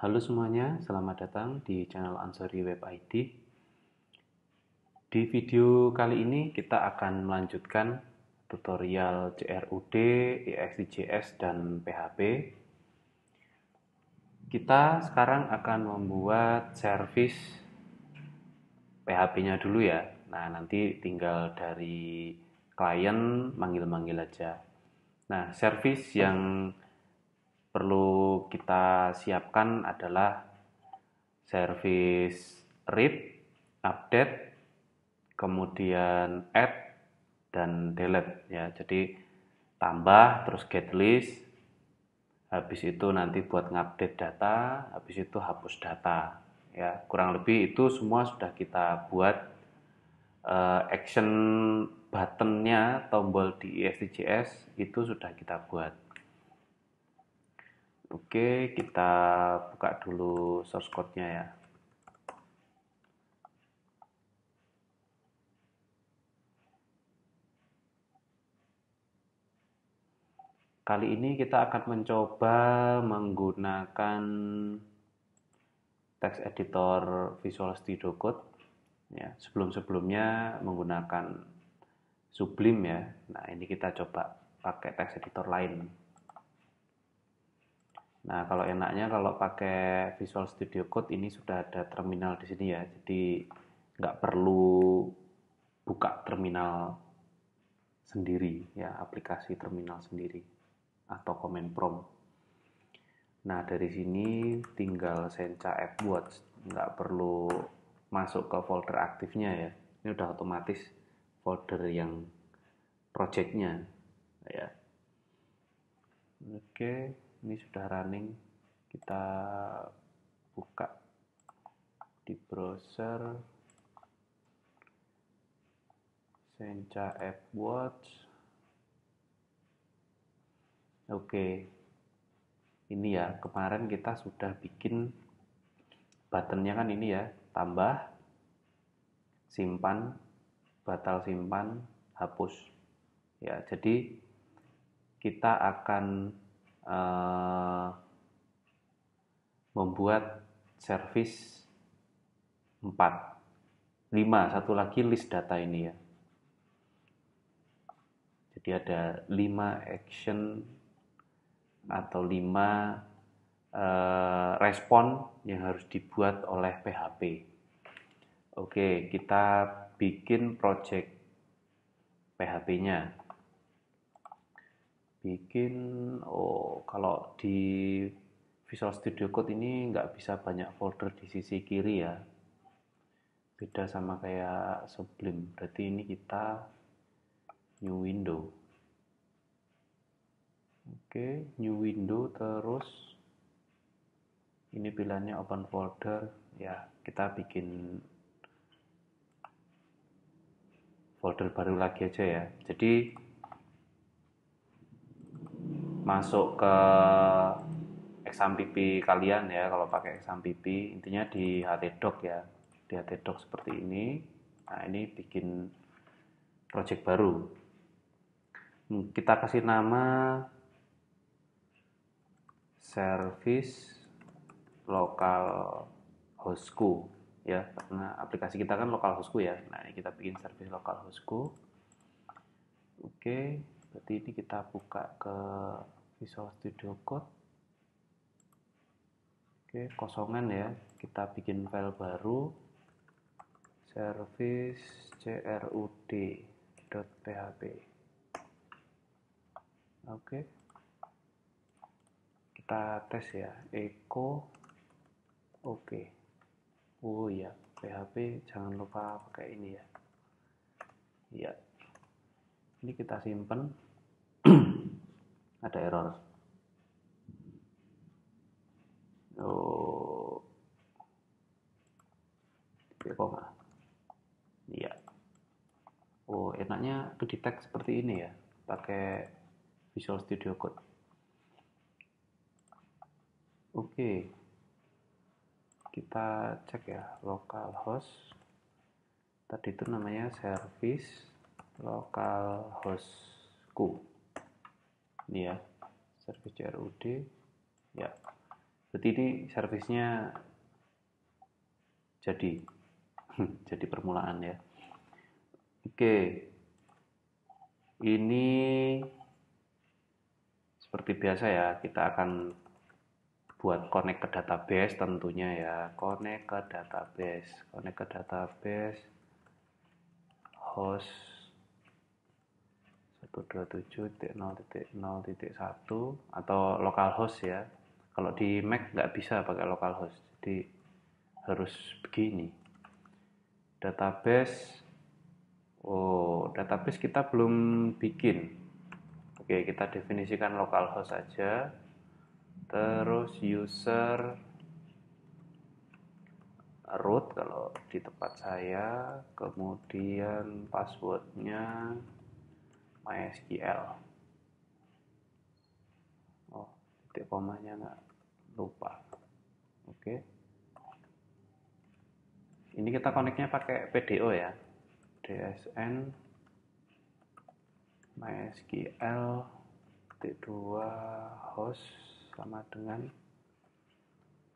Halo semuanya, selamat datang di channel Ansori Web ID. Di video kali ini kita akan melanjutkan tutorial CRUD, EXTJS, dan PHP. Kita sekarang akan membuat service PHP-nya dulu ya. Nah, nanti tinggal dari klien manggil-manggil aja. Nah, service yang perlu kita siapkan adalah service read, update, kemudian add, dan delete ya. Jadi tambah, terus get list, habis itu nanti buat ngupdate data, habis itu hapus data ya. Kurang lebih itu semua sudah kita buat. Action buttonnya, tombol di EXTJS itu sudah kita buat. Oke, kita buka dulu source code-nya ya. Kali ini kita akan mencoba menggunakan text editor Visual Studio Code. Ya, sebelum-sebelumnya menggunakan Sublime ya. Nah, ini kita coba pakai text editor lain. Nah, kalau enaknya kalau pakai Visual Studio Code ini sudah ada terminal di sini ya. Jadi nggak perlu buka terminal sendiri ya, aplikasi terminal sendiri atau command prompt. Nah, dari sini tinggal senca AppWatch, nggak perlu masuk ke folder aktifnya ya. Ini udah otomatis folder yang projectnya ya. Oke, ini sudah running. Kita buka di browser senca AppWatch. Oke, ini ya, kemarin kita sudah bikin buttonnya kan ini ya, tambah, simpan, batal simpan, hapus ya. Jadi kita akan membuat service 4, 5, satu lagi list data ini ya. Jadi ada 5 action atau 5 respon yang harus dibuat oleh PHP. Oke, kita bikin project PHP-nya. Kalau di Visual Studio Code ini nggak bisa banyak folder di sisi kiri ya. Beda sama kayak Sublime. Berarti ini kita new window. Oke, new window, terus ini pilihannya open folder ya. Kita bikin folder baru lagi aja ya. Jadi masuk ke XAMPP kalian ya, kalau pakai XAMPP intinya di htdoc ya, di htdoc seperti ini. Nah, ini bikin project baru. Kita kasih nama service local hostku ya, karena aplikasi kita kan local hostku ya. Nah, ini kita bikin service local hostku. Oke, berarti ini kita buka ke Visual Studio Code. Oke, kosongan ya, kita bikin file baru, service crud.php. Oke, kita tes ya, echo. Oke. Oh iya, PHP jangan lupa pakai ini ya. Iya. Ini kita simpen. Ada error. Oh. Koma. Iya. Oh, enaknya ke detect seperti ini ya, pakai Visual Studio Code. Oke. Kita cek ya, localhost. Tadi itu namanya service localhostku. Ini ya, service crud. Ya. Berarti ini servisnya jadi jadi permulaan ya. Oke, ini seperti biasa ya, kita akan buat connect ke database tentunya ya. Connect ke database host 127.0.0.1 atau localhost ya. Kalau di Mac nggak bisa pakai localhost, jadi harus begini. Database, database kita belum bikin. Oke, kita definisikan localhost saja. Terus user root kalau di tempat saya, kemudian passwordnya MySQL. Titik komanya nggak lupa. Oke. Ini kita connect-nya pakai PDO ya. DSN MySQL .2 host sama dengan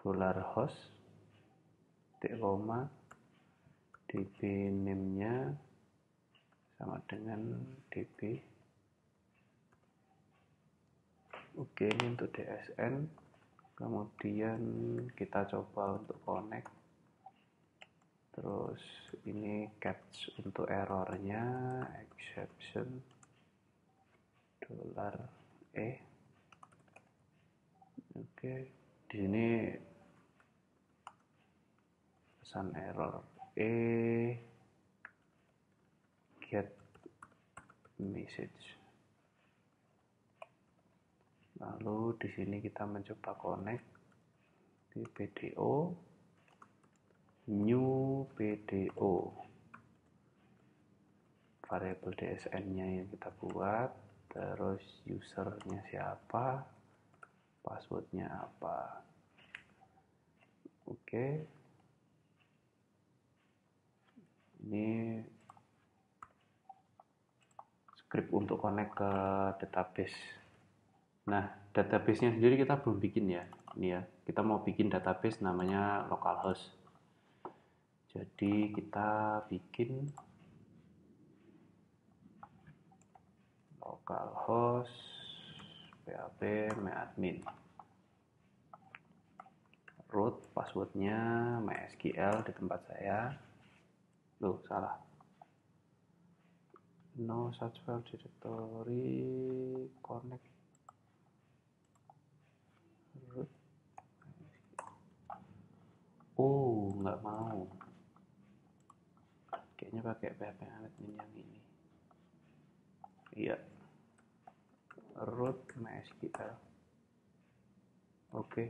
$host titik koma db name-nya sama dengan db. Oke, ini untuk DSN. Kemudian kita coba untuk connect. Terus ini catch untuk errornya, exception $e. Oke, di sini pesan error get message. Lalu di sini kita mencoba connect di PDO, new PDO, variabel DSN-nya yang kita buat, terus usernya siapa, passwordnya apa. Oke, ini script untuk connect ke database. Nah, database-nya sendiri kita belum bikin ya. Ini ya, kita mau bikin database namanya localhost. Jadi kita bikin localhost php myadmin. Root passwordnya MySQL di tempat saya. Loh, salah. No such file directory connect. Oh, nggak mau. Kayaknya pakai PHP admin yang ini. Iya. Root MySQL. Oke.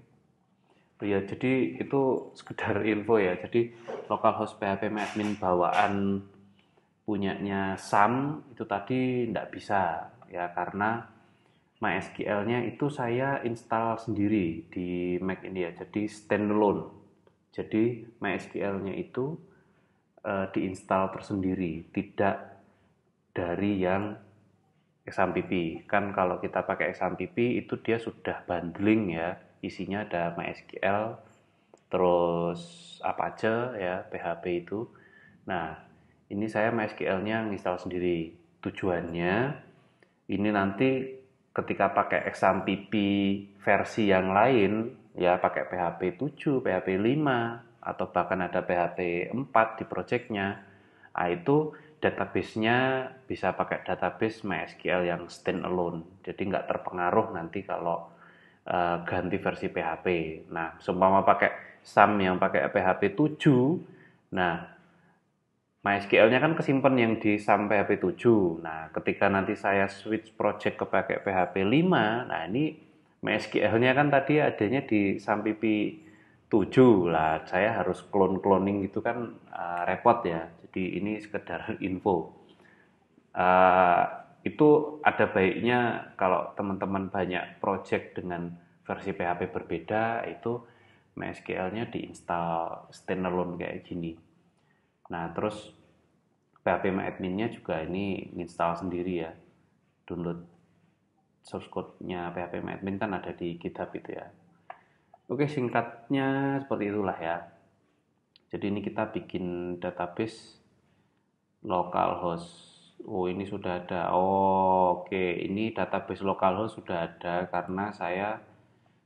Ya, jadi itu sekedar info ya. Jadi localhost PHP admin bawaan punyanya Sam itu tadi nggak bisa ya, karena MySQL-nya itu saya install sendiri di Mac ini ya. Jadi standalone. Jadi MySQL-nya itu diinstal tersendiri, tidak dari yang XAMPP. Kan kalau kita pakai XAMPP itu dia sudah bundling ya, isinya ada MySQL, terus apa aja ya, PHP itu. Nah, ini saya MySQL-nya install sendiri. Tujuannya ini nanti ketika pakai XAMPP versi yang lain, ya pakai PHP 7, PHP 5, atau bahkan ada PHP 4 di projectnya, nah itu database-nya bisa pakai database MySQL yang standalone. Jadi nggak terpengaruh nanti kalau ganti versi PHP. Nah, seumpama pakai SAM yang pakai PHP 7, nah MySQL-nya kan kesimpan yang di SAM PHP 7. Nah, ketika nanti saya switch project ke pakai PHP 5, nah ini MySQL-nya kan tadi adanya di SAM PP 7 lah. Saya harus cloning gitu kan repot ya. Jadi ini sekedar info. Itu ada baiknya kalau teman-teman banyak project dengan versi PHP berbeda, itu MySQL-nya diinstal standalone kayak gini. Nah, terus PHP MyAdmin-nya juga ini install sendiri ya. Download source code-nya PHP MyAdmin kan ada di GitHub itu ya. Oke, singkatnya seperti itulah ya. Jadi ini kita bikin database localhost. Oh, ini sudah ada. Oh, oke, ini database localhost sudah ada karena saya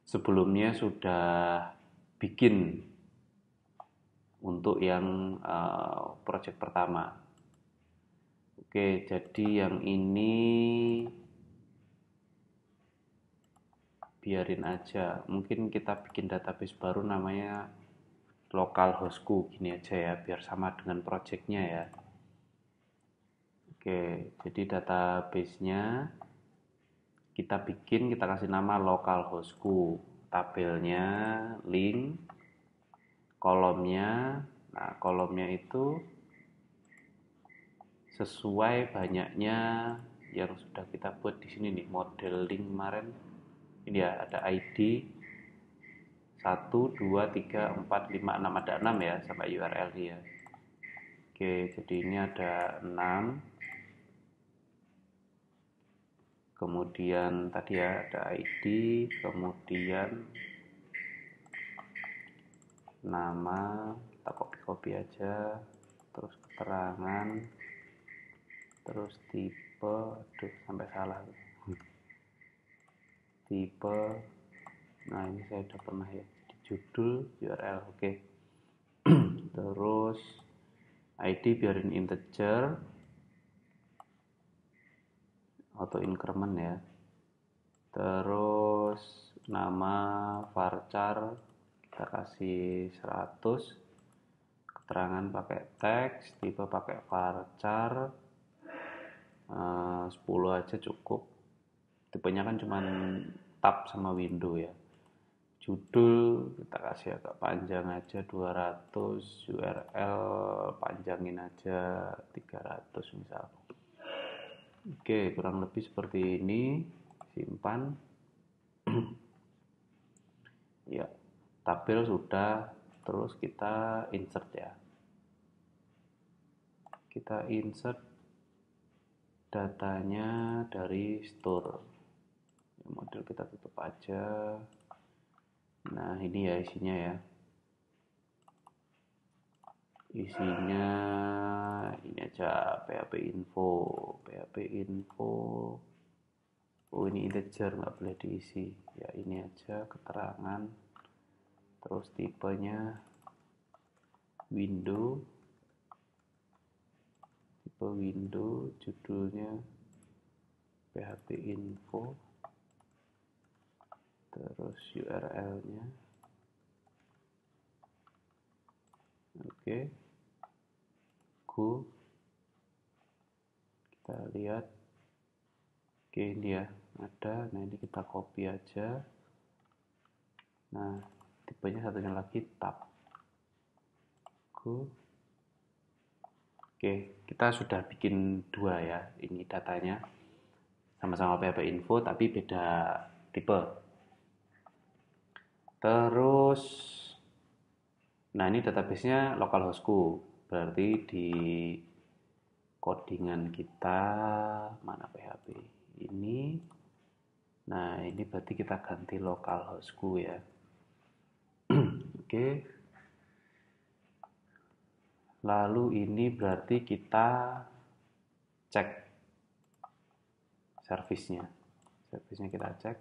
sebelumnya sudah bikin untuk yang project pertama. Oke, jadi yang ini biarin aja. Mungkin kita bikin database baru namanya localhostku gini aja ya, biar sama dengan projectnya ya. Oke, jadi database-nya kita bikin, kita kasih nama localhostku. Tabelnya, link, kolomnya. Nah, kolomnya itu sesuai banyaknya yang sudah kita buat di sini nih, model link kemarin. Ini ya, ada ID 1, 2, 3, 4, 5, 6, ada 6 ya sampai URL dia. Oke, jadi ini ada 6. Kemudian tadi ya ada ID, kemudian nama, kita copy-copy aja, terus keterangan, terus tipe, aduh sampai salah, tipe, nah ini saya udah pernah ya, jadi judul, URL, oke. Terus ID biarin integer, auto increment ya. Terus nama varchar kita kasih 100, keterangan pakai teks, tipe pakai varchar, 10 aja cukup. Tipenya kan cuma tab sama window ya. Judul kita kasih agak panjang aja 200, URL panjangin aja 300 misal. Oke, kurang lebih seperti ini. Simpan. Ya, tabel sudah. Terus kita insert ya. Kita insert datanya dari store. Model kita tutup aja. Nah, ini ya isinya ya. Isinya ini aja PHP info. Oh, ini integer nggak boleh diisi. Ya, ini aja keterangan. Terus tipenya window. Tipe window, judulnya PHP info. Terus URL-nya. Oke. Go. Kita lihat. Oke, ini ya. Ada. Nah, ini kita copy aja. Nah, tipenya satunya lagi tab. Go. Oke, kita sudah bikin 2 ya. Ini datanya. Sama-sama PHP info tapi beda tipe. Terus, nah ini database-nya localhostku. Berarti di codingan kita, mana PHP ini. Nah ini berarti kita ganti localhostku ya. Oke. Lalu ini berarti kita cek servisnya. Servisnya kita cek.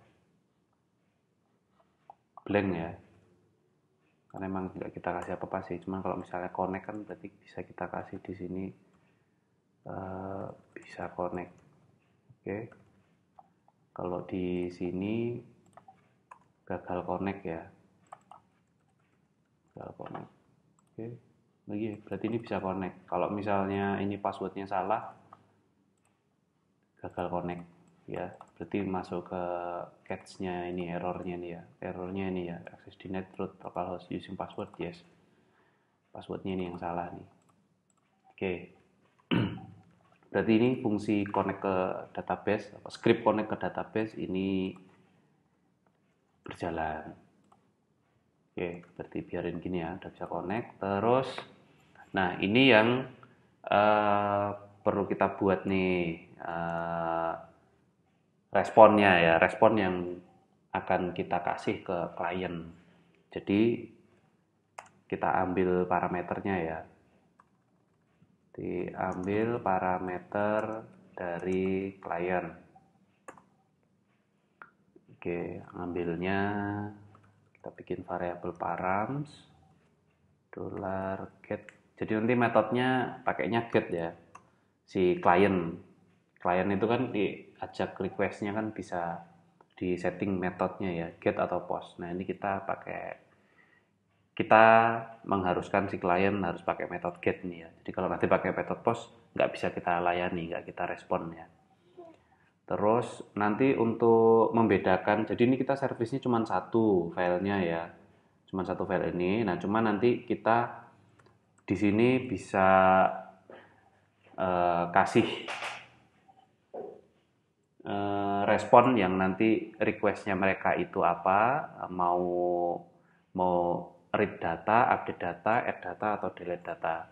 Blank ya. Karena emang nggak kita kasih apa-apa sih. Cuman kalau misalnya connect kan berarti bisa kita kasih di sini bisa connect. Oke. Kalau di sini gagal connect ya. Gagal connect. Oke. Lagi berarti ini bisa connect. Kalau misalnya ini passwordnya salah, gagal connect ya. Berarti masuk ke catch-nya ini, errornya nih ya. Errornya ini ya, access denied root localhost using password, yes. Passwordnya ini yang salah nih. Oke. Berarti ini fungsi connect ke database, script connect ke database ini berjalan. Oke, berarti biarin gini ya, udah bisa connect. Terus, nah ini yang perlu kita buat nih responnya ya, respon yang akan kita kasih ke klien. Jadi kita ambil parameternya ya. Diambil parameter dari klien. Oke, ambilnya kita bikin variabel params $get. Jadi nanti metodenya pakainya get ya. Si klien itu kan diajak requestnya kan bisa di setting metodenya ya, get atau post. Nah ini kita mengharuskan si klien harus pakai metode get nih ya. Jadi kalau nanti pakai metode post nggak bisa kita layani, nggak kita respon ya. Terus nanti untuk membedakan, jadi ini kita servisnya cuma satu filenya ya, cuma satu file ini. Nah cuma nanti kita di sini bisa kasih respon yang nanti requestnya mereka itu apa, mau read data, update data, add data, atau delete data.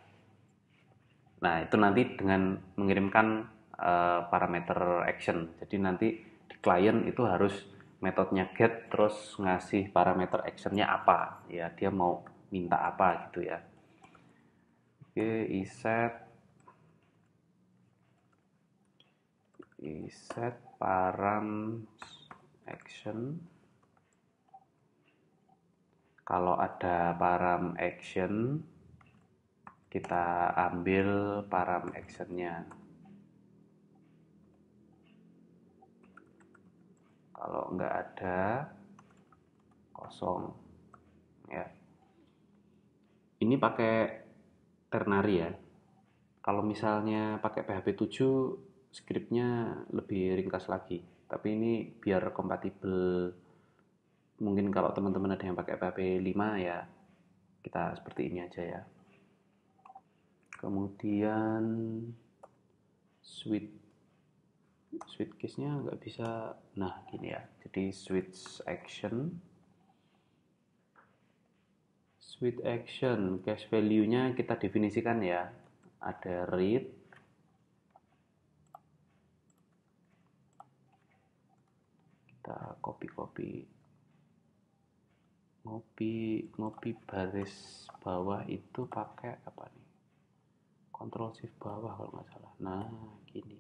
Nah itu nanti dengan mengirimkan parameter action. Jadi nanti di klien itu harus metodenya get terus ngasih parameter actionnya apa ya, dia mau minta apa gitu ya. Oke, iset params action. Kalau ada param action, kita ambil param actionnya. Kalau nggak ada, kosong. Ya. Ini pakai ternary ya. Kalau misalnya pakai PHP 7, scriptnya lebih ringkas lagi. Tapi ini biar kompatibel. Mungkin kalau teman-teman ada yang pakai PHP 5 ya, kita seperti ini aja ya. Kemudian switch case-nya nggak bisa. Nah gini ya, jadi switch action cache value-nya kita definisikan ya, ada read, kita ngopi baris bawah itu pakai apa nih, Ctrl Shift bawah kalau nggak salah. Nah gini,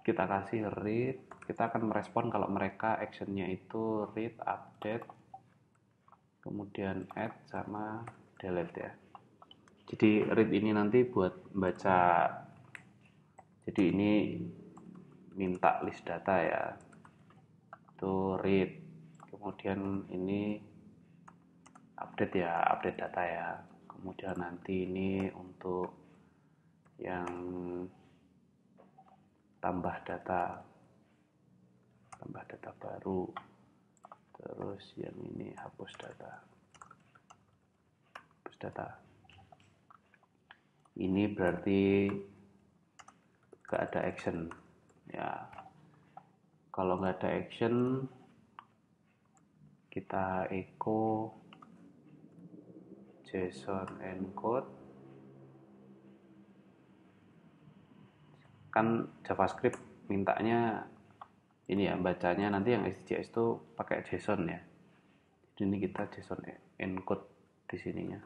kita kasih read, kita akan merespon kalau mereka actionnya itu read, update, kemudian add sama delete ya. Jadi read ini nanti buat baca, jadi ini minta list data ya, itu read, kemudian ini update ya, update data ya, kemudian nanti ini untuk yang tambah data baru, terus yang ini hapus data. Ini berarti gak ada action ya. Kalau nggak ada action, kita echo JSON encode. Kan JavaScript mintanya ini ya, bacanya nanti yang SJS itu pakai JSON ya. Jadi ini kita JSON encode di sininya.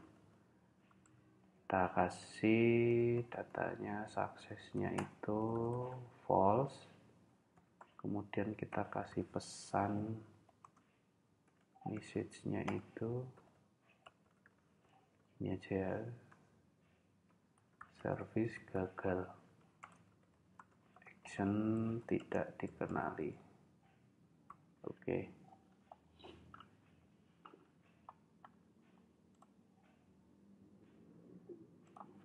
Kita kasih datanya, suksesnya itu false, kemudian kita kasih pesan message-nya itu ini aja ya, service gagal, action tidak dikenali. Oke.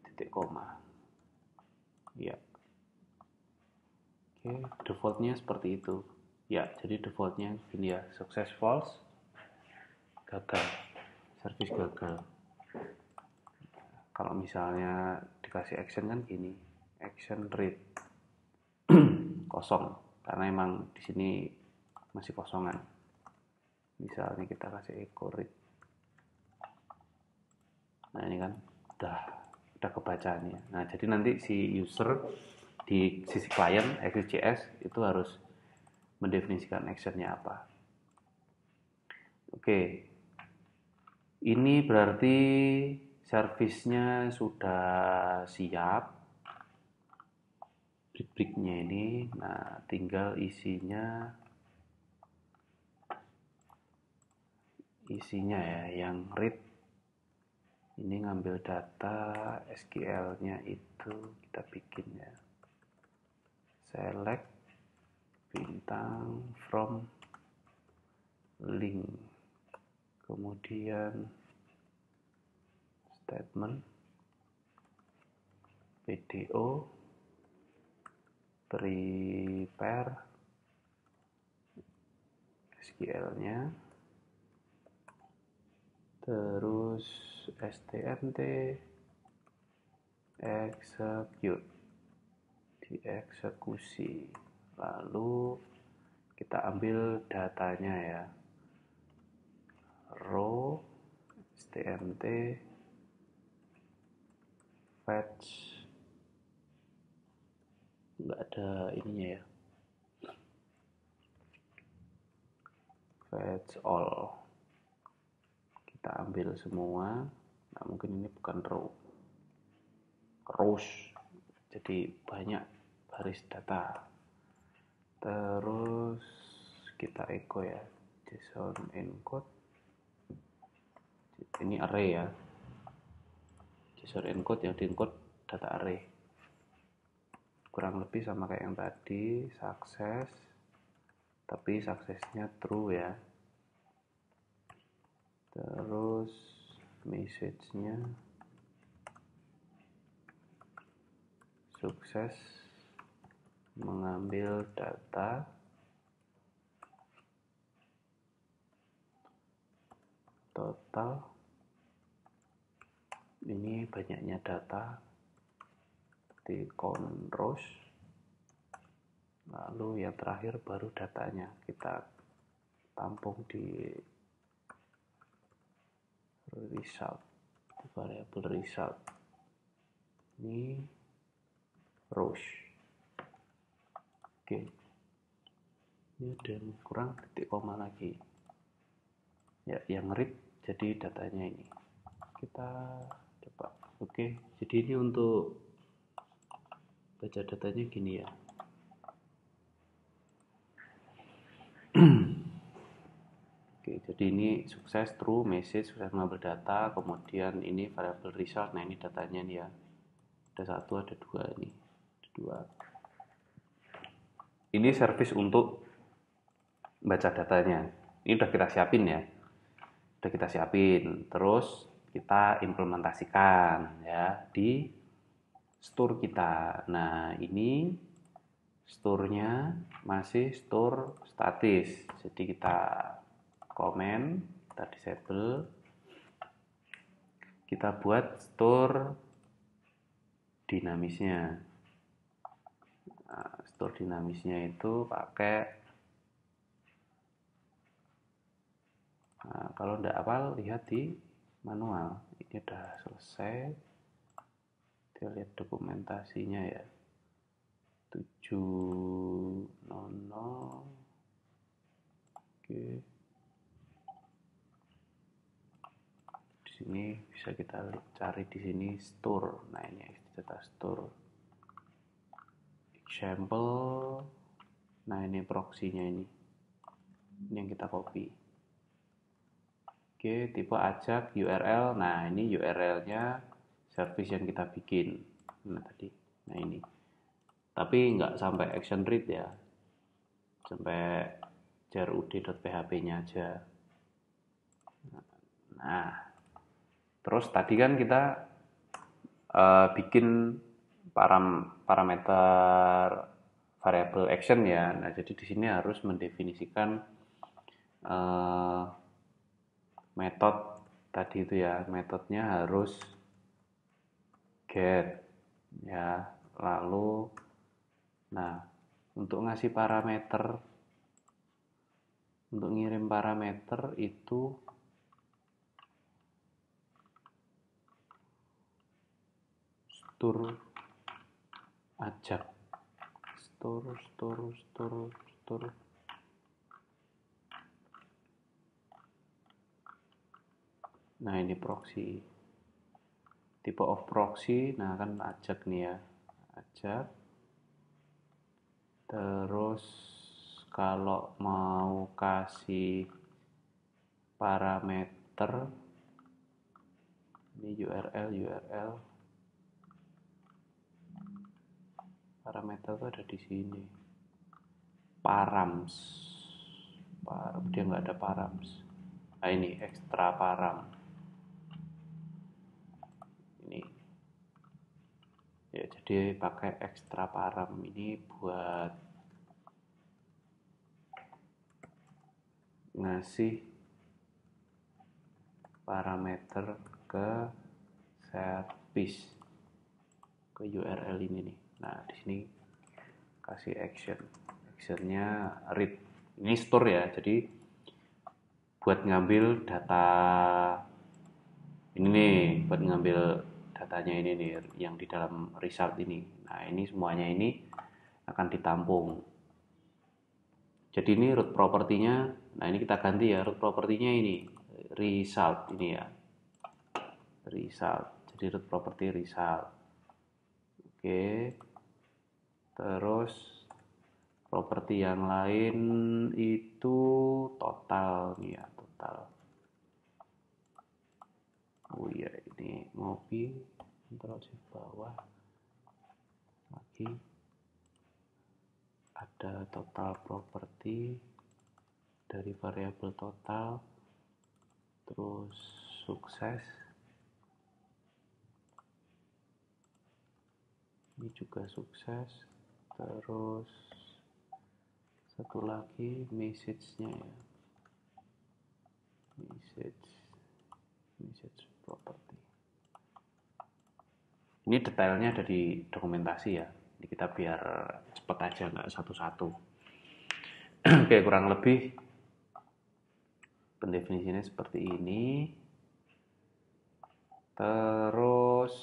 Titik koma ya. Oke, defaultnya seperti itu ya. Jadi defaultnya gini ya, sukses false, gagal, service gagal. Kalau misalnya dikasih action kan gini, action read kosong, karena emang di sini masih kosongan. Misalnya kita kasih echo read, nah ini kan udah kebaca nih. Nah jadi nanti si user di sisi klien XJS itu harus mendefinisikan actionnya apa. Oke, ini berarti servisnya sudah siap, brick-bricknya ini. Nah, tinggal isinya ya, yang read ini ngambil data SQL-nya itu kita bikin ya. Select bintang from link, kemudian statement PDO prepare SQL-nya, terus stmt execute, dieksekusi, lalu kita ambil datanya ya, row stmt fetch, nggak ada ininya ya, fetch all, kita ambil semua. Nah, mungkin ini bukan rows, jadi banyak baris data. Terus kita echo ya, JSON encode, ini array ya, JSON encode yang di-encode data array, kurang lebih sama kayak yang tadi, sukses, tapi suksesnya true ya. Terus message-nya sukses mengambil data total, ini banyaknya data di count rows, lalu yang terakhir baru datanya kita tampung di result, variable result, ini rows. Oke, ini ada yang kurang, titik koma lagi ya, yang read jadi datanya ini kita coba. Oke, jadi ini untuk baca datanya gini ya. Oke, jadi ini sukses, true, message, sukses mengambil data, kemudian ini variable result. Nah, ini datanya nih ya, ada satu, ada dua, ini ada dua. Ini service untuk baca datanya, ini udah kita siapin ya, udah kita siapin, terus kita implementasikan ya di store kita. Nah, ini store-nya masih store statis, jadi kita komen, kita disable, kita buat store dinamisnya. Nah, store dinamisnya itu pakai, nah, kalau tidak hafal lihat di manual. Ini udah selesai, kita lihat dokumentasinya ya, 700. Oke, di sini bisa kita cari di sini store. Nah, ini data store example. Nah, ini proxy-nya ini yang kita copy. Oke, tipe ajak URL. Nah, ini URL-nya service yang kita bikin. Nah, tadi. Nah, ini. Tapi nggak sampai action read ya. Sampai jarud.php-nya aja. Nah, terus tadi kan kita bikin parameter variable action ya. Nah, jadi di sini harus mendefinisikan metode tadi itu ya. Metodenya harus get ya. Lalu, nah, untuk ngasih parameter, untuk ngirim parameter itu store ajak, store. Nah ini proxy, tipe of proxy. Nah kan ajak nih ya, ajak. Terus kalau mau kasih parameter, ini URL parameter tuh ada di sini. Params, dia nggak ada params. Nah ini extra param. Ini ya, jadi pakai extra param ini buat ngasih parameter ke service, ke URL ini nih. Nah di sini kasih actionnya read. Ini store ya, jadi buat ngambil data ini nih, buat ngambil datanya ini nih yang di dalam result ini. Nah ini semuanya ini akan ditampung. Jadi ini root propertinya, nah ini kita ganti ya, root propertinya ini result ini ya, result. Jadi root property result. Oke, terus properti yang lain itu total nih ya, total. Oh iya, ini ngopi, terus di bawah lagi ada total property dari variabel total, terus sukses, ini juga sukses, terus satu lagi message-nya ya, message property. Ini detailnya ada di dokumentasi ya, ini kita biar cepet aja nggak satu-satu. Oke, kurang lebih pendefinisinya seperti ini. Terus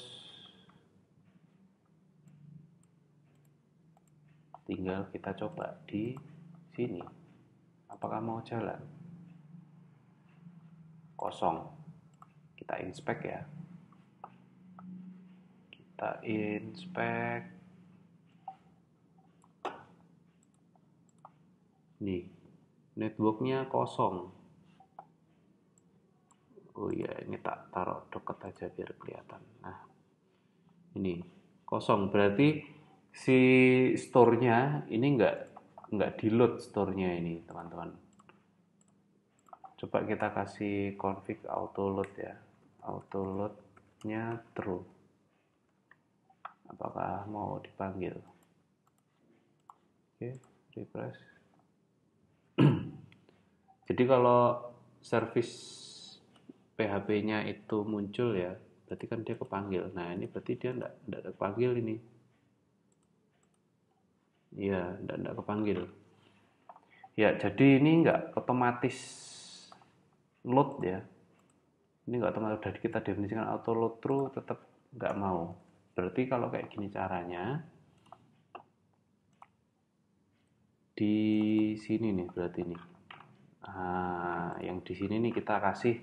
tinggal kita coba di sini. Apakah mau jalan? Kosong. Kita inspect ya. Kita inspect. Nih, networknya kosong. Oh iya, ini tak taruh deket aja biar kelihatan. Nah, ini kosong. Berarti si store-nya ini nggak di load store-nya ini, teman-teman. Coba kita kasih config auto load ya. Auto load-nya true. Apakah mau dipanggil? Oke, refresh. Jadi kalau service PHP-nya itu muncul ya, berarti kan dia kepanggil. Nah ini berarti dia enggak kepanggil ini. Iya, enggak kepanggil. Ya, jadi ini enggak otomatis load ya. Ini enggak otomatis, udah kita definisikan auto load true, tetap enggak mau. Berarti kalau kayak gini caranya, di sini nih berarti nih. Nah, yang di sini nih kita kasih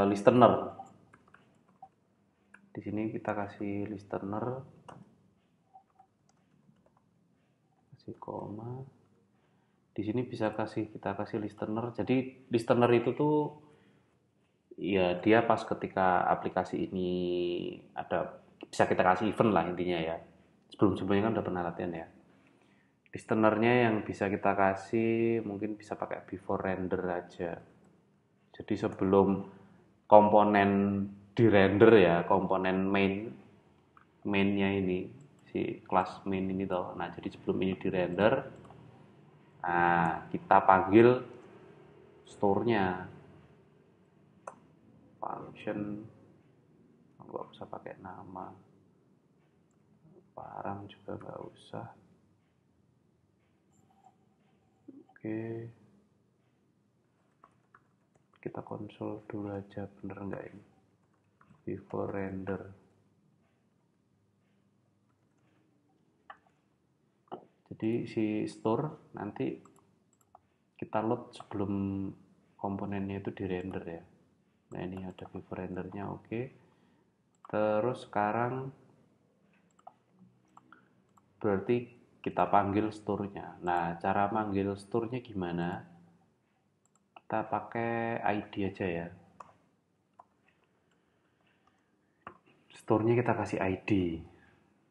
listener. Di sini kita kasih listener, kasih koma. Di sini bisa kita kasih listener. Jadi listener itu tuh ya dia pas ketika aplikasi ini ada, bisa kita kasih event lah intinya ya. Sebelum-sebelumnya kan udah pernah latihan ya. Listenernya yang bisa kita kasih mungkin bisa pakai before render aja. Jadi sebelum komponen di render ya, komponen mainnya ini, si kelas main ini toh. Nah jadi sebelum ini di render, nah kita panggil store-nya, function, nggak usah pakai nama, parang juga nggak usah. Oke, kita konsol dulu aja bener nggak ini before render. Jadi si store nanti kita load sebelum komponennya itu di render ya. Nah ini ada before rendernya, oke. Terus sekarang berarti kita panggil store-nya. Nah cara manggil store-nya gimana? Kita pakai ID aja ya. Store-nya kita kasih ID.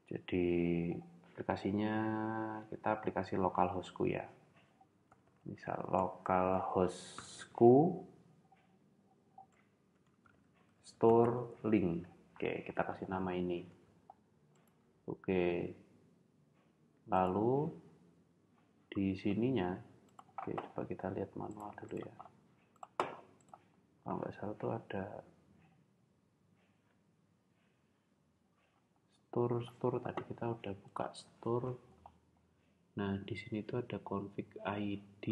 Jadi aplikasinya kita aplikasi localhostku ya. Misal localhostku store link. Oke, kita kasih nama ini. Oke. Lalu di sininya, oke, coba kita lihat manual dulu ya. Kalau nggak salah tuh ada store tadi kita udah buka store. Nah di sini tuh ada config ID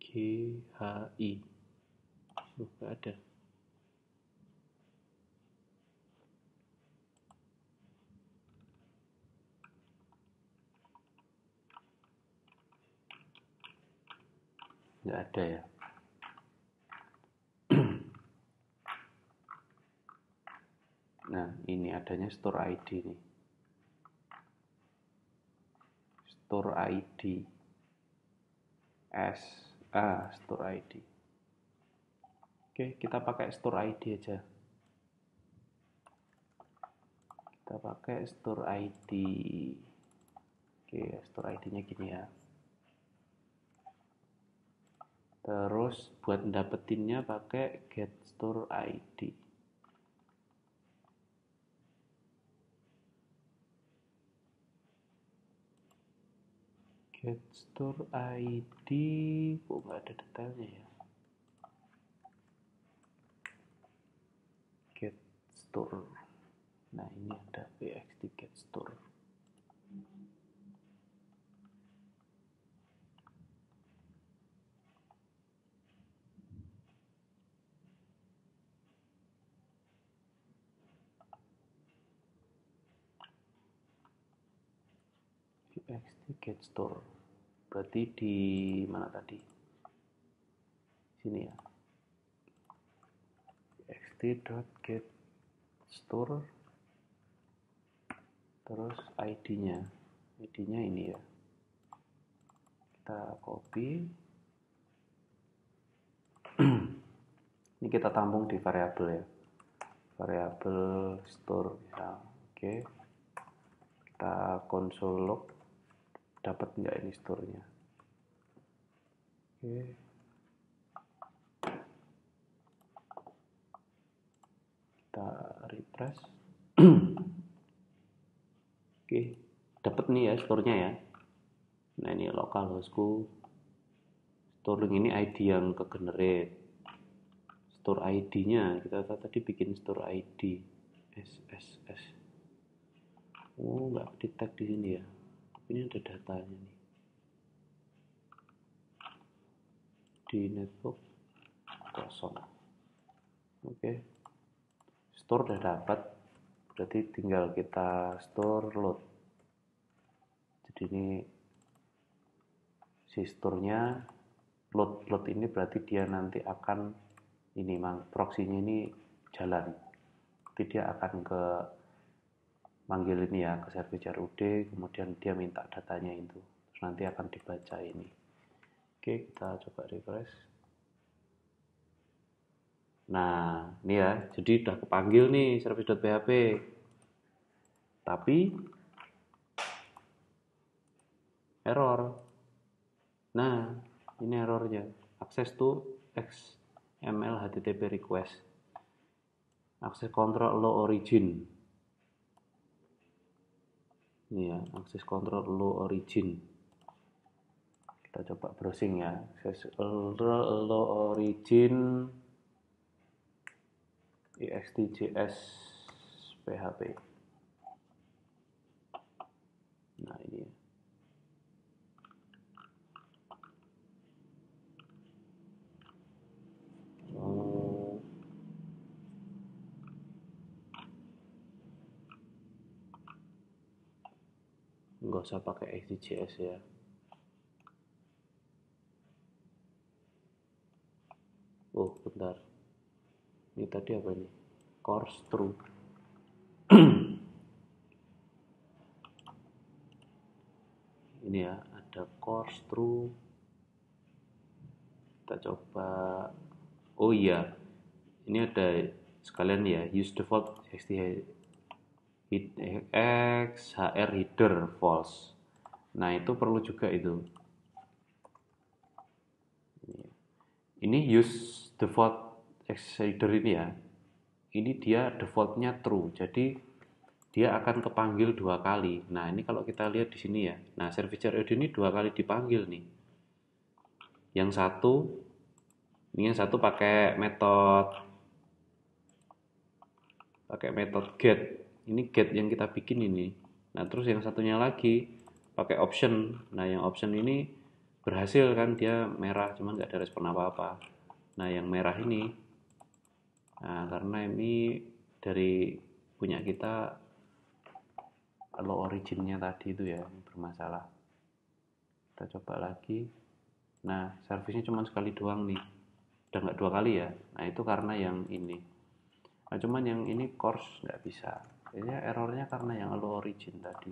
GHI. Nggak ada. Nggak ada ya. Nah ini adanya store ID nih. Store ID store ID. Oke, kita pakai store ID aja. Kita pakai store ID. Oke, store ID-nya gini ya. Terus buat dapetinnya pakai get store ID. Get store ID kok nggak ada detailnya ya. Get store. Nah ini ada pxt get store. Pxt get store. Berarti di mana tadi? Sini ya. pxt.get store. Terus ID-nya. ID-nya ini ya. Kita copy. Ini kita tampung di variabel ya. Variabel store misal. Oke. Kita console log, dapat nggak ini store-nya. Oke. Kita refresh. Oke, dapat nih ya store-nya ya. Nah ini localhostku. Store ini ID yang ke generate. Store ID-nya kita tadi bikin store ID SSS. Oh, nggak di tag di sini ya. Tapi ini ada datanya nih. Di netbook kosong. Oke. Store udah dapat. Berarti tinggal kita store load. Jadi ini si store-nya load ini berarti dia nanti akan ini proxy-nya ini jalan. Jadi dia akan ke manggil ini ya ke service RUD, kemudian dia minta datanya itu. Terus nanti akan dibaca ini. Oke, kita coba refresh. Nah, ini ya. Jadi udah kepanggil nih service.php. Tapi error. Nah, ini errornya. Access to XML HTTP request. Access control low origin. Ini ya, access control low origin. Kita coba browsing ya. Access low origin extjs php. Nah, ini ya. Nggak usah pakai XGS ya. Oh, bentar. Ini tadi apa ini? Course through. Ini ya, ada course through. Kita coba. Oh iya, ini ada sekalian ya, use default XHR header false. Nah, itu perlu juga itu. Ini use default header ini ya. Ini dia defaultnya true. Jadi dia akan kepanggil 2 kali. Nah, ini kalau kita lihat di sini ya. Nah, service audio ini 2 kali dipanggil nih. Yang satu, ini yang satu pakai metode get. Ini get yang kita bikin ini. Nah, terus yang satunya lagi pakai option. Nah, yang option ini berhasil kan, dia merah, cuman nggak ada respon apa-apa. Nah, yang merah ini, nah karena ini dari punya kita low originnya tadi itu ya bermasalah. Kita coba lagi. Nah, servisnya cuma sekali doang nih, udah nggak 2 kali ya. Nah, itu karena yang ini. Nah, cuman yang ini course nggak bisa. Kayaknya errornya karena yang low origin tadi.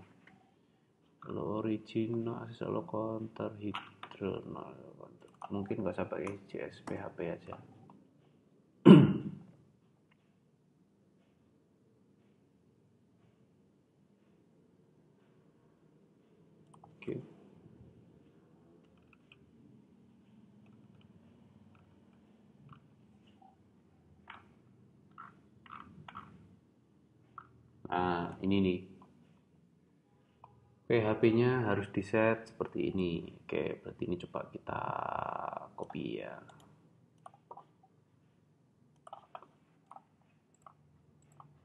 Low origin, no access low counter hydro, no counter. Mungkin nggak usah pakai JS PHP aja. Oke. Nah, ini nih. PHP-nya harus di set seperti ini. Oke, berarti ini coba kita copy ya.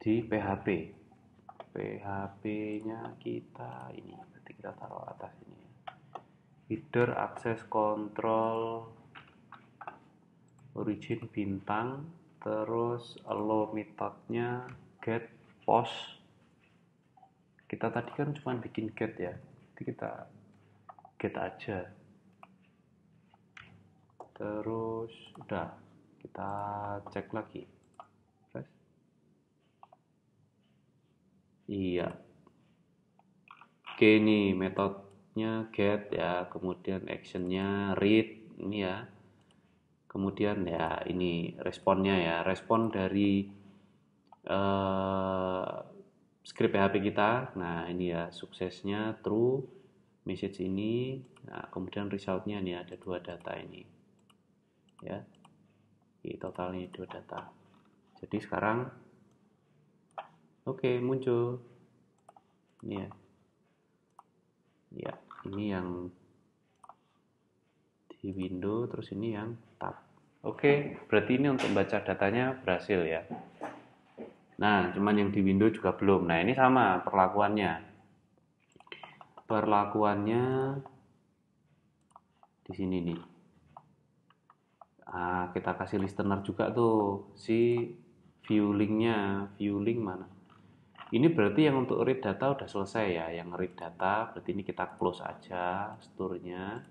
Di PHP. PHP-nya kita ini, berarti kita taruh atas ini. Header access control origin bintang, terus allow methodnya get post. Kita tadi kan cuma bikin get ya, jadi kita get aja. Terus udah, kita cek lagi. Terus, iya. Oke, ini metodenya get ya, kemudian actionnya read ini ya. Kemudian ya ini responnya ya, respon dari script PHP kita. Nah, ini ya suksesnya true, message ini. Nah, kemudian resultnya nih ada 2 data ini. Ya. Di total ini 2 data. Jadi sekarang oke, muncul. Ini ya. Ya, ini yang di window, terus ini yang tab. Oke, berarti ini untuk baca datanya berhasil ya. Nah, cuman yang di window juga belum. Nah, ini sama perlakuannya. Perlakuannya di sini nih. Nah, kita kasih listener juga tuh si view linknya. View link mana? Ini berarti yang untuk read data udah selesai ya. Yang read data berarti ini kita close aja store-nya.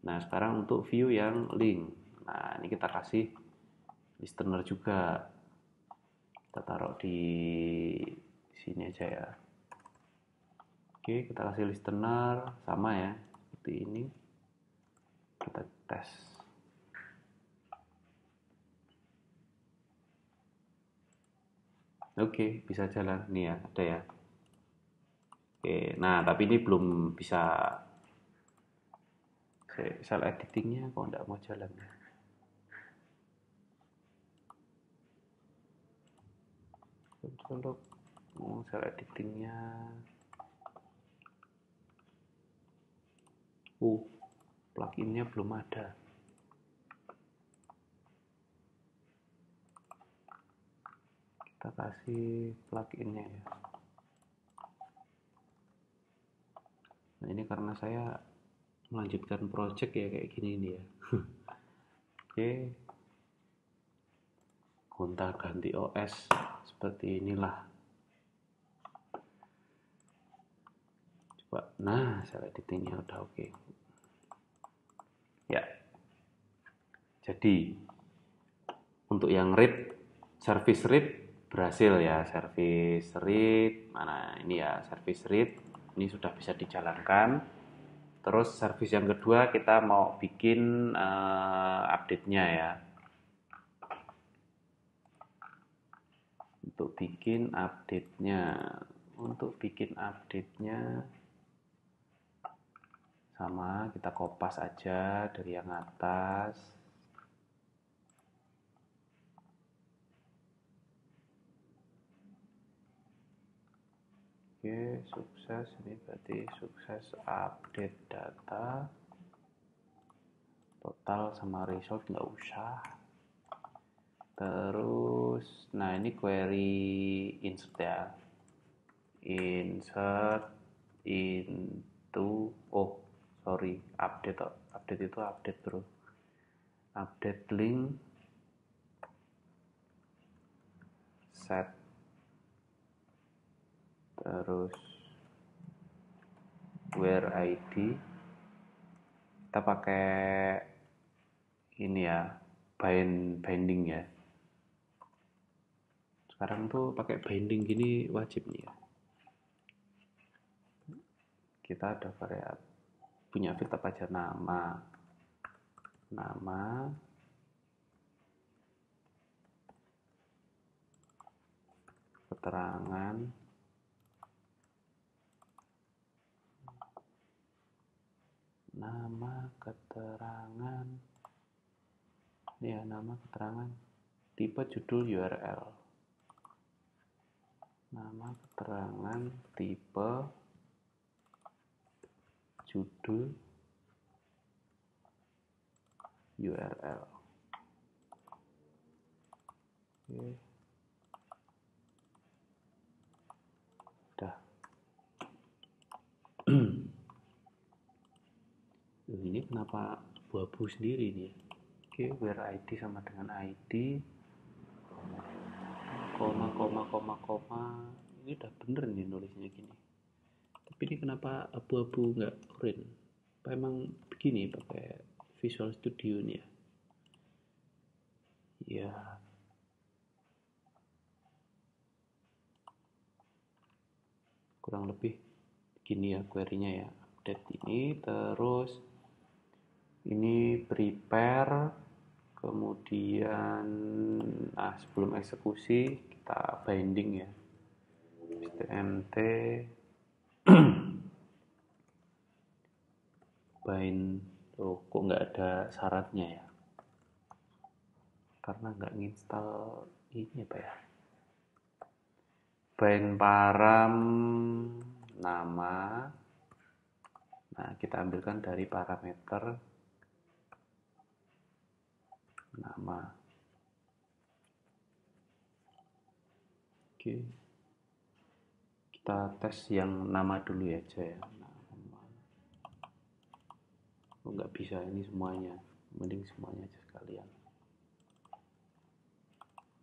Nah, sekarang untuk view yang link. Nah, ini kita kasih listener juga. Kita taruh di sini aja ya. Oke, kita kasih listener sama ya, seperti ini. Kita tes. Oke, bisa jalan. Nih ya, ada ya. Oke, nah tapi ini belum bisa cell editingnya kok nggak mau jalan ya. Untuk cell editingnya, pluginnya belum ada. Kita kasih pluginnya ya. Nah, ini karena saya melanjutkan project ya kayak gini nih ya. Oke, gonta ganti OS seperti inilah. Coba, nah cell editingnya udah oke. Ya, jadi Untuk yang read, service read berhasil ya, service read mana ini ya, service read ini sudah bisa dijalankan. Terus service yang kedua kita mau bikin update-nya ya. Untuk bikin update-nya sama, kita kopas aja dari yang atas. Oke, sukses. Ini berarti sukses update data. Total sama result nggak usah. Terus, nah ini query insert ya. Insert into, update. Update itu update bro. Update link set. Terus where ID kita pakai ini ya, binding ya. Sekarang tuh pakai binding gini wajib nih ya. Kita ada variabel punya field apa aja, nama keterangan ya, nama keterangan tipe judul URL, nama keterangan tipe judul URL. Oke. Udah. Ini kenapa abu-abu sendiri nih? Oke, where ID sama dengan ID, koma. Ini udah bener nih nulisnya gini. Tapi ini kenapa abu-abu nggak orange? Apa emang begini pakai Visual Studio nih ya? Ya. Kurang lebih begini ya query-nya ya. Update ini, terus ini prepare, kemudian sebelum eksekusi kita binding ya, stmt bind. Kok nggak ada syaratnya ya, karena nggak nginstal ini apa ya, bind param nama. Nah kita ambilkan dari parameter nama. Oke, kita tes yang nama dulu aja ya. Nggak bisa ini semuanya, mending semuanya aja sekalian.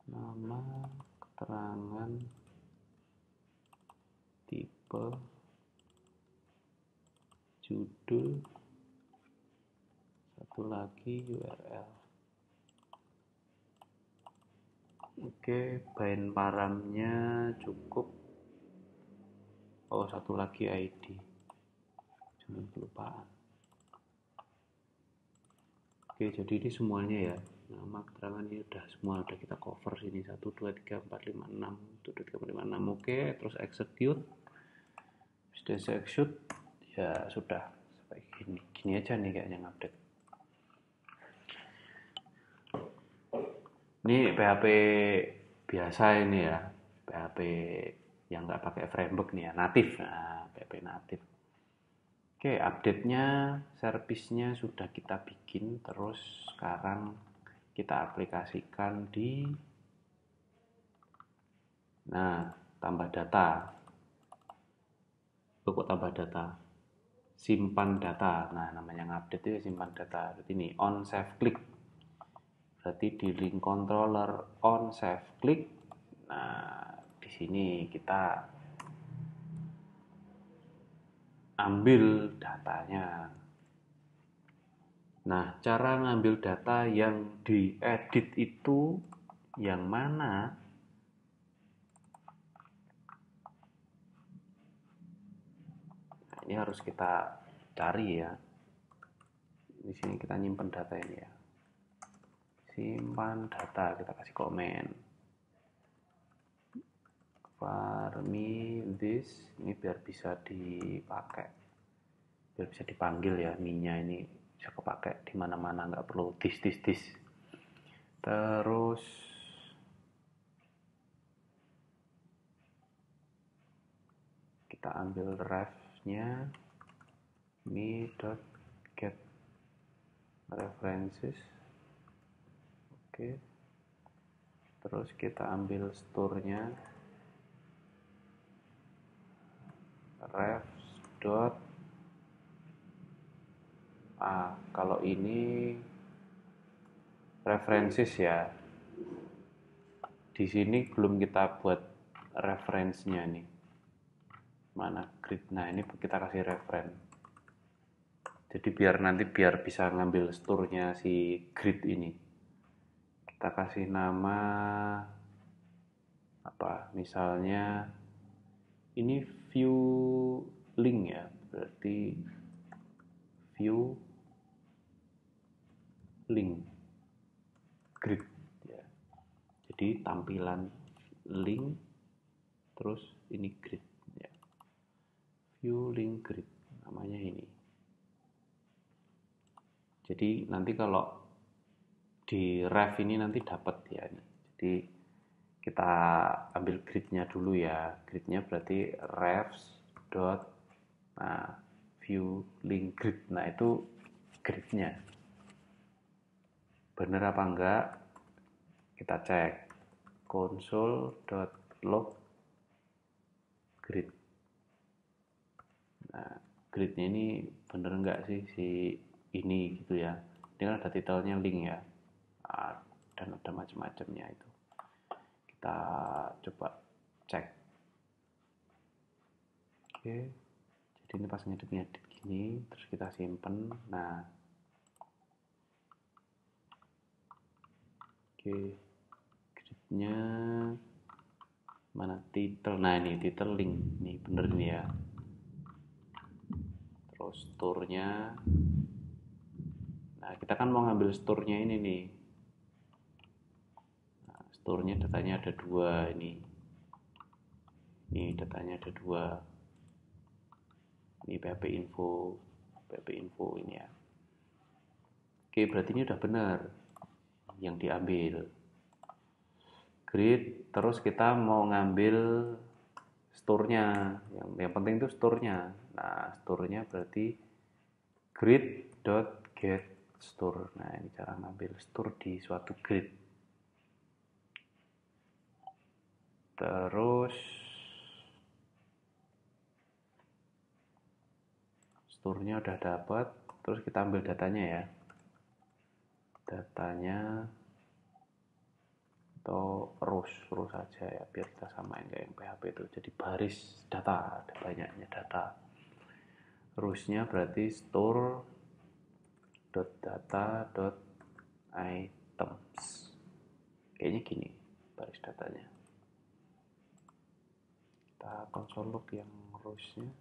Nama, keterangan, tipe, judul, satu lagi URL. Oke, bind paramnya cukup. Satu lagi ID, jangan kelupaan. Oke, jadi ini semuanya ya, nama keterangan ini udah kita cover sini, 1 2 3 4 5 6 1 2 3 4 5 6. Oke, terus execute. Sudah execute ya, sudah sampai gini aja nih kayaknya ngupdate. Ini PHP biasa ini ya, PHP yang nggak pakai framework nih ya, natif. Nah, PHP natif. Oke, update-nya, service-nya sudah kita bikin, terus sekarang kita aplikasikan di tambah data. Kok tambah data? Simpan data. Nah, namanya ngupdate itu simpan data. Berarti ini on save click. Berarti di link controller on save click. Nah, di sini kita ambil datanya. Nah, cara ngambil data yang diedit itu yang mana ini harus kita cari ya. Di sini kita nyimpan data ini ya. Simpan data, kita kasih komen. For me this, ini biar bisa dipakai, biar bisa dipanggil ya, me-nya ini bisa kepakai di mana-mana, nggak perlu this. Terus kita ambil ref-nya me.get references. Oke. Terus kita ambil store-nya ref dot kalau ini references ya. Di sini belum kita buat reference-nya nih. Mana grid? Nah, ini kita kasih referen. Jadi biar bisa ngambil store-nya si grid ini. Kita kasih nama apa? Misalnya ini view link ya. Berarti view link grid ya. Jadi tampilan link terus ini grid ya. View link grid namanya ini. Jadi nanti kalau di ref ini nanti dapat ya ini. Jadi kita ambil gridnya dulu ya. Gridnya berarti refs dot view link grid. Nah itu gridnya. Bener apa enggak? Kita cek console.log grid. Nah, gridnya ini bener enggak sih si ini gitu ya. Ini kan ada titelnya link ya. Dan ada macam-macamnya itu. Kita coba cek. Oke. Jadi ini pas ngedit gini, terus kita simpen. Nah, oke, gridnya mana title? Nah ini title link, nih bener nih ya. Terus store-nya, nah kita kan mau ngambil store-nya ini nih. Nah, store-nya datanya ada 2 ini. Ini datanya ada 2. Ini PHP info ini ya. Oke, berarti ini udah benar yang diambil grid. Terus kita mau ngambil store-nya, yang penting itu store-nya. Nah, store-nya berarti grid.get store. Nah, ini cara ngambil store di suatu grid. Terus store-nya udah dapat, terus kita ambil datanya ya. Datanya atau rows aja ya, biar kita samain kayak yang PHP itu. Jadi baris data, ada banyaknya data. Rows-nya berarti store.data.items. Kayaknya gini baris datanya. Kita console log yang rows-nya.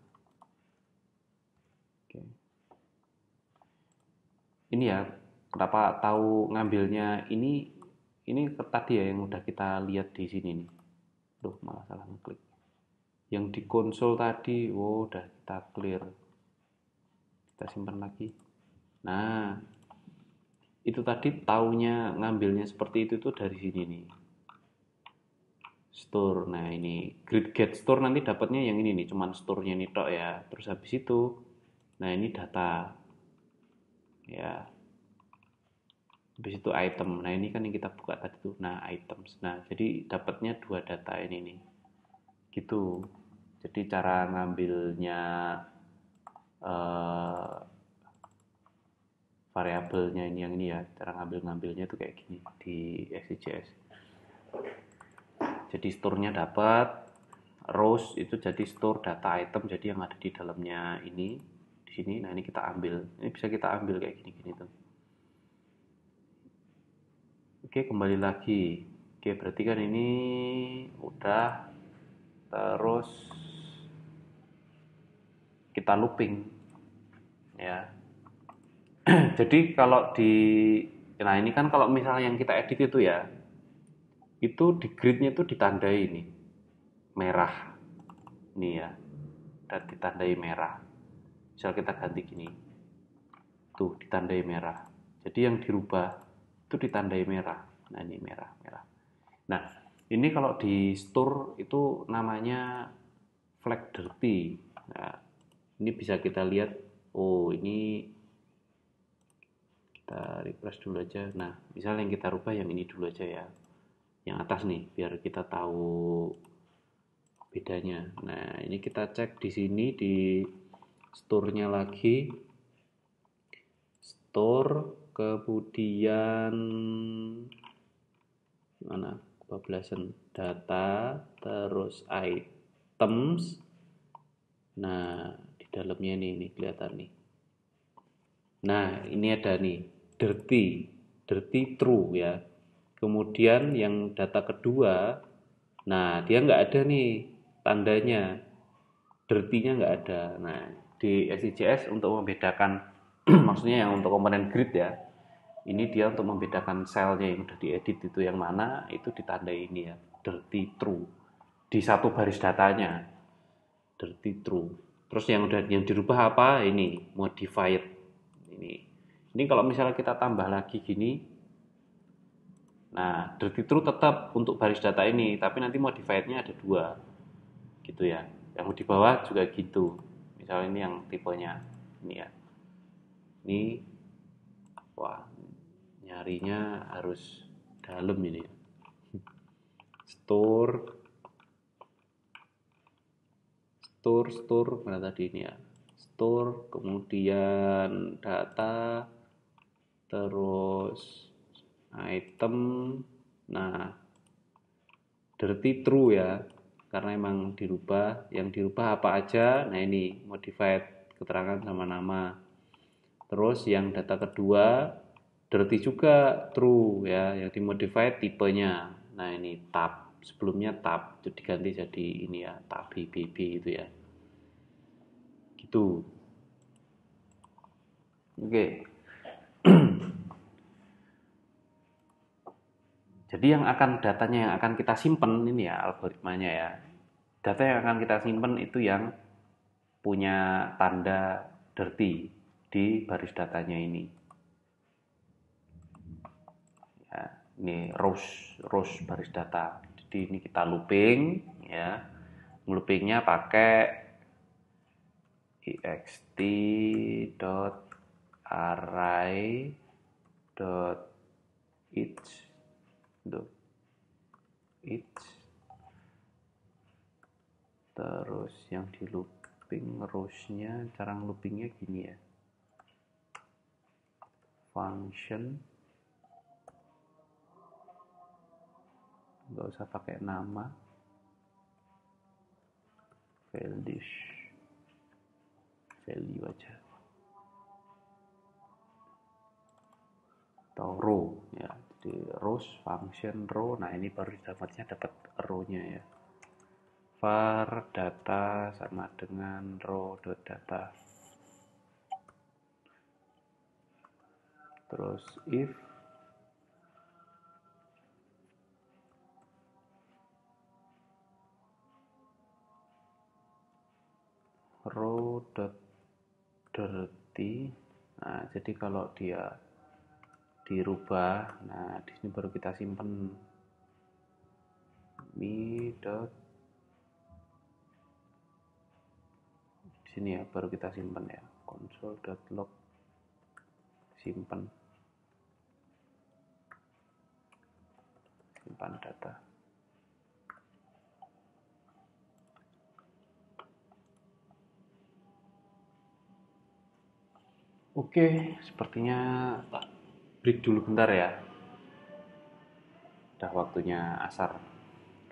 Oke. Ini ya, kenapa tahu ngambilnya ini tadi ya yang udah kita lihat di sini nih. Duh, malah salah ngeklik. Yang di konsol tadi, udah kita clear. Kita simpan lagi. Nah, itu tadi taunya ngambilnya seperti itu tuh dari sini nih. Store. Nah, ini grid get store nanti dapatnya yang ini nih, cuman store-nya nih tok ya. Terus habis itu, nah ini data. Ya. Habis itu item. Nah, ini kan yang kita buka tadi tuh. Nah, items. Nah, jadi dapatnya 2 data ini nih. Gitu. Jadi cara ngambilnya variabelnya ini yang ini ya. Cara ngambilnya tuh kayak gini di XJS. Jadi store-nya dapat, rows itu jadi store data item, jadi yang ada di dalamnya ini di sini. Nah, ini kita ambil. Ini bisa kita ambil kayak gini tuh. Oke, kembali lagi. Oke, berarti kan ini udah, terus kita looping ya. Jadi kalau nah ini kan kalau misalnya yang kita edit itu ya, itu di gridnya itu ditandai ini merah nih ya, dan ditandai merah. Misal kita ganti gini, tuh ditandai merah. Jadi yang dirubah itu ditandai merah. Nah ini merah, merah. Nah ini kalau di store itu namanya flag dirty. Nah ini bisa kita lihat, oh ini kita refresh dulu aja. Nah misal yang kita rubah yang ini dulu aja ya, yang atas nih, biar kita tahu bedanya. Nah ini kita cek di sini di store-nya lagi, store, kemudian mana kebablasan, data, terus items. Nah di dalamnya ini kelihatan nih. Nah ini ada nih dirty true ya. Kemudian yang data kedua, nah dia nggak ada nih tandanya, dirty-nya nggak ada. Nah di SIJS untuk membedakan maksudnya yang untuk komponen grid ya, ini dia untuk membedakan selnya yang udah diedit itu yang mana, itu ditandai ini ya, dirty true di satu baris datanya, dirty true. Terus yang dirubah apa, ini modified. Ini kalau misalnya kita tambah lagi gini, nah dirty true tetap untuk baris data ini, tapi nanti modifiednya ada dua gitu ya. Yang di bawah juga gitu, misalnya ini yang tipenya ini ya, ini wah nyarinya harus dalam ini. Store mana tadi ini ya, store, kemudian data, terus item. Nah dirty true ya, karena emang dirubah. Yang dirubah apa aja, nah ini modified, keterangan sama nama. Terus yang data kedua dirty juga true ya, yang dimodified tipenya. Nah ini tab, sebelumnya tab itu diganti jadi ini ya, tab BB itu ya, gitu. Oke. Jadi yang akan datanya yang akan kita simpen ini ya, algoritmanya ya, data yang akan kita simpen itu yang punya tanda dirty di baris datanya ini ya. Ini rows baris data. Jadi ini kita looping ya, loopingnya pakai ext.array.each, terus yang di looping rowsnya, cara loopingnya gini ya, function, nggak usah pakai nama, value aja, atau row ya. Jadi rows function row. Nah ini baru dapatnya dapat row-nya ya, var data sama dengan row.data. Terus if row.dirty. Nah jadi kalau dia dirubah, nah di sini baru kita simpen mi dot, di sini ya baru kita simpen ya, console.log, simpan data. Oke, sepertinya break dulu bentar ya, udah waktunya asar.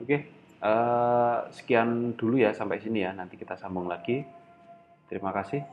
Oke, sekian dulu ya, sampai sini ya, nanti kita sambung lagi. Terima kasih.